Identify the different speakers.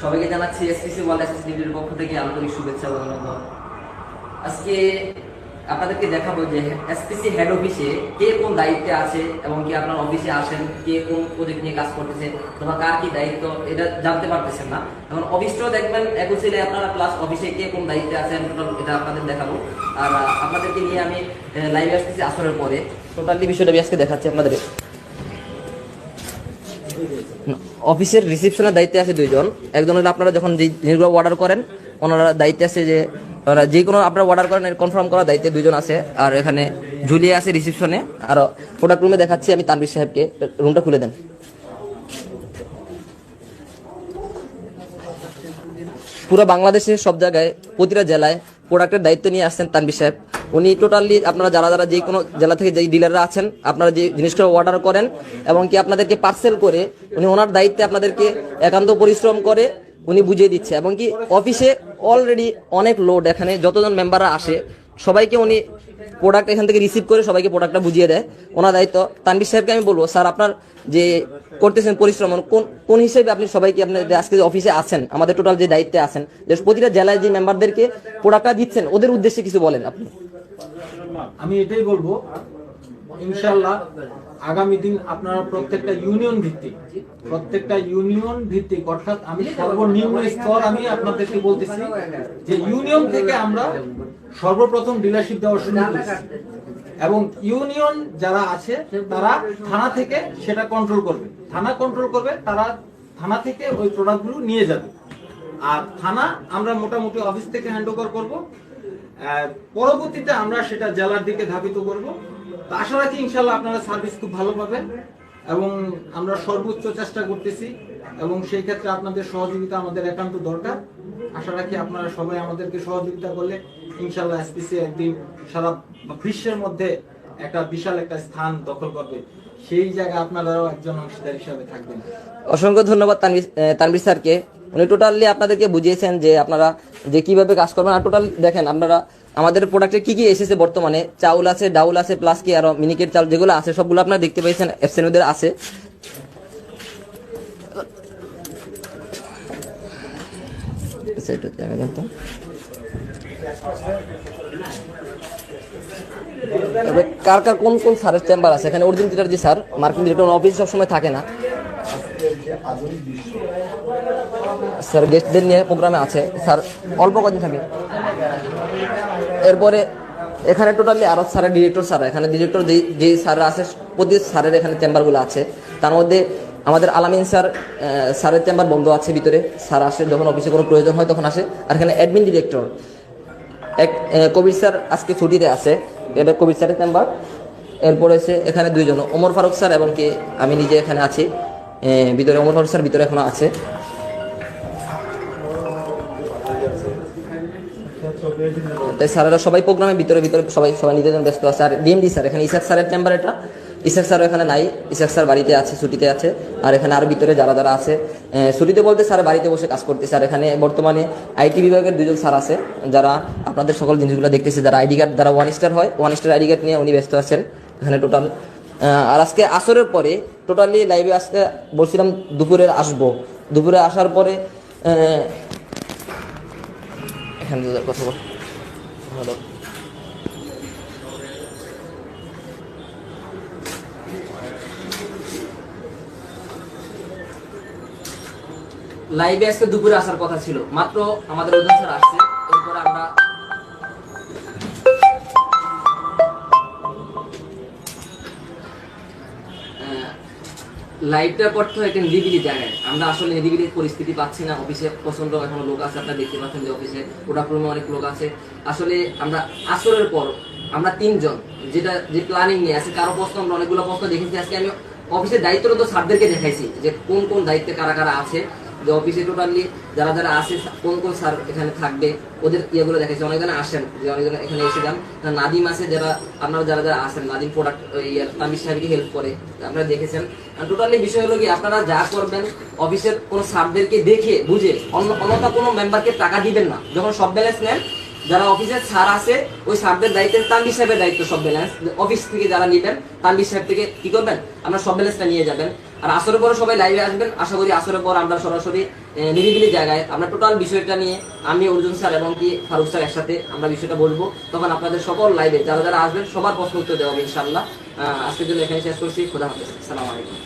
Speaker 1: সবাইকে জানাচ্ছি SPC world অ্যাসেসিলিটির পক্ষ থেকে আন্তরিক শুভেচ্ছা ও অভিনন্দন। আজকে আপনাদেরকে দেখাবো যে এসপিসি হেড অফিসে কে কোন দায়িত্বে আছে এবং কি আপনার অফিসে আসেন কে কোন প্রজেক্ট নিয়ে কাজ করতেছে অথবা কার কি দায়িত্ব এটা জানতে পারতেছেন না। এখন অফিসটাও দেখবেন একুশিলে আপনারা প্লাস অফিসে কে কোন দায়িত্বে আছেন টোটাল এটা আপনাদের দেখাবো। আর আপনাদেরকে নিয়ে আমি লাইভে আসতেছি আসরের পরে টোটালি বিষয়টা আমি আজকে দেখাচ্ছি আপনাদের। অফিসের রিসেপশনের দায়িত্বে আছে দুইজন, একজন হলো আপনারা যখন যে জিনিসগুলো অর্ডার করেন ওনারা দায়িত্বে আছে যে যে কোনো আপনারা অর্ডার করেন কনফার্ম করার দায়িত্বে দুজন আছে। আর এখানে ঝুলিয়ে আছে রিসেপশনে। আর প্রোডাক্ট রুমে দেখাচ্ছি আমি তানভীর সাহেবকে, রুমটা খুলে দেন। পুরো বাংলাদেশে সব জায়গায় প্রতিটা জেলায় প্রোডাক্টের দায়িত্ব নিয়ে আসছেন তানভীর সাহেব। উনি টোটালি আপনারা যারা যারা যে কোনো জেলা থেকে যে ডিলাররা আছেন আপনারা যে জিনিসগুলো অর্ডার করেন এবং কি আপনাদেরকে পার্সেল করে উনি ওনার দায়িত্বে আপনাদেরকে একান্ত পরিশ্রম করে উনি বুঝিয়ে দিচ্ছে। এবং কি অফিসে অলরেডি অনেক লোড, এখানে যতজন মেম্বাররা আসে সবাইকে উনি প্রোডাক্ট এখান থেকে রিসিভ করে সবাইকে প্রোডাক্টটা বুঝিয়ে দেয় ওনার দায়িত্ব। তানভীর সাহেবকে আমি বলবো, স্যার আপনার যে করতেছেন পরিশ্রম কোন কোন হিসেবে আপনি সবাইকে আপনি আজকে যে অফিসে আছেন আমাদের টোটাল যে দায়িত্বে আছেন যে প্রতিটা জেলায় যে মেম্বারদেরকে প্রোডাক্টটা দিচ্ছেন ওদের উদ্দেশ্যে কিছু বলেন আপনি।
Speaker 2: আমি এটাই বলবো, ইনশাআল্লাহ আগামী দিন আপনারা প্রত্যেকটা ইউনিয়ন ভিত্তিক অর্থাৎ আমি সর্বনিম্ন স্তর আমি আপনাদেরকে বলতেছি যে ইউনিয়ন থেকে আমরা সর্বপ্রথম ডিলারশিপ দেওয়া শুরু করেছি এবং ইউনিয়ন যারা আছে তারা থানা থেকে সেটা কন্ট্রোল করবে, তারা থানা থেকে ওই প্রোডাক্টগুলো নিয়ে যাবে। আর থানা আমরা মোটামুটি অফিস থেকে হ্যান্ড ওভার করবো, পরবর্তীতে আমরা সেটা জেলার দিকে ধাবিত করব। তো আশা রাখি ইনশাআল্লাহ আপনারা সার্ভিস খুব ভালো পাবেন এবং আমরা সর্বোচ্চ চেষ্টা করতেছি এবং সেই ক্ষেত্রে আপনাদের সহযোগিতা আমাদের একান্ত দরকার। আশা রাখি আপনারা সবাই আমাদেরকে সহযোগিতা করলে ইনশাআল্লাহ এসপিসি একদিন সারা বিশ্বের মধ্যে একটা বিশাল একটা স্থান দখল করবে, সেই জায়গায় আপনারাও একজন অংশীদার হিসাবে থাকবেন।
Speaker 1: অসংখ্য ধন্যবাদ তানভীর স্যারকে। উনি টোটালি আপনাদেরকে বুঝিয়েছেন যে আপনারা যে কিভাবে কাজ করবেন। আর টোটাল দেখেন আপনারা আমাদের প্রোডাক্টে কি কি এসেছে বর্তমানে, চাউল আছে, ডাউল আছে, প্লাস কি আরো মিনিকেট চাউল যেগুলো আছে সবগুলো আপনারা দেখতে পেয়েছেন এফসেনুদের আছে। কার কার কোন কোন স্যারের চেম্বার আছে এখানে? Arjun Chatterjee sir marketing director office সবসময় থাকে না স্যার, গেস্টদের নিয়ে প্রোগ্রামে আছে স্যার, অল্প কদিন থাকে। এরপরে এখানে টোটালি আরো স্যারের ডিরেক্টর স্যার, এখানে ডিরেক্টর যে স্যাররা আছে প্রতি স্যারের এখানে চেম্বারগুলো আছে। তার মধ্যে আমাদের আলামিন স্যারের চেম্বার বন্ধ আছে ভিতরে, স্যার আসে যখন অফিসে কোনো প্রয়োজন হয় তখন আসে। আর এখানে অ্যাডমিন ডিরেক্টর কবির স্যার আজকে ছুটিতে আছে, এটা কবির স্যারের চেম্বার। এরপরে এখানে দুইজন ওমর ফারুক স্যার এবং কি আমি নিজে এখানে আছি ভিতরে। ওমর ফারুক স্যার ভিতরে এখনো আছে। তাই স্যারেরা সবাই প্রোগ্রামের ভিতরে সবাই নিজেদের ব্যস্ত আছে। আর ডিএমডি স্যার এখানে ইসাক স্যারের চেম্বার, এটা ইসাক স্যারও এখানে নাই, ইসাক স্যার বাড়িতে আছে, ছুটিতে আছে। আর এখানে আরো ভিতরে যারা যারা আছে ছুটিতে বলতে স্যার বাড়িতে বসে কাজ করতেছে। আর এখানে বর্তমানে আইটি বিভাগের দুজন স্যার আছে যারা আপনাদের সকল জিনিসগুলো দেখতেছে, যারা আইডি কার্ড যারা 1 স্টার হয় 1 স্টার আইডি কার্ড নিয়ে উনি ব্যস্ত আছেন এখানে টোটাল। আর আজকে আসরের পরে টোটালি লাইভে আসতে বলছিলাম দুপুরে আসবো, দুপুরে আসার পরে এখানে কথা বল লাইভে আজকে দুপুরে আসার কথা ছিল, মাত্র আমাদের ওজন স্যার আসছে। এরপরে আমরা লাইভটার পর তো একটা নিরিবিলি জায়গায়, আমরা আসলে নিরিবিলি পরিস্থিতি পাচ্ছি না। অফিসে প্রচন্ড এখনো লোক আছে, আপনারা দেখতে পাচ্ছেন যে অফিসে প্রোডাক্ট রুমে অনেক লোক আছে। আসলে আমরা আসরের পর আমরা তিনজন যেটা যে প্ল্যানিং নিয়ে আছে, কারো প্রশ্ন আমরা অনেকগুলো প্রশ্ন দেখেছি। আজকে আমি অফিসের দায়িত্বরত স্যারদেরকে দেখাইছি যে কোন কোন দায়িত্বে কারা কারা আছে, যে অফিসে টোটালি যারা যারা আসে কোন কোন স্যার এখানে থাকবে ওদের ইয়েগুলো দেখাইছে। অনেকজন আসেন, যে অনেকজন এখানে এসে যান। নাদিম আছে, যারা আপনারা যারা যারা আসেন নাদিম প্রোডাক্ট তানভীর সাহেবকে হেল্প করে, আপনারা দেখেছেন। টোটালি বিষয় হলো কি আপনারা যা করবেন অফিসের কোনো স্যারদেরকে দেখে বুঝে অন্যথা কোনো মেম্বারকে টাকা দিবেন না। যখন সব ব্যালেন্স নেন যারা অফিসের স্যার আছে ওই স্যারদের দায়িত্বে, তানভীর সাহেবের দায়িত্ব সব ব্যালেন্স। অফিস থেকে যারা নিবেন তানভীর সাহেব থেকে কি করবেন, আপনারা সব ব্যালেন্সটা নিয়ে যাবেন। আর আসরের পরে সবাই লাইভে আসবেন, আশা করি আসরের পর আমরা সরাসরি নিরিবিলি জায়গায় আমরা টোটাল বিষয়টা নিয়ে আমি অর্জুন স্যার এবং কি ফারুক স্যার একসাথে আমরা বিষয়টা বলবো। তখন আপনাদের সকল লাইভে যারা যারা আসবেন সবার প্রশ্ন উত্তর দেওয়া হবে ইনশাআল্লাহ। আজকের জন্য এখানে শেষ করছি। খোদা হাফেজ, আসসালামু আলাইকুম।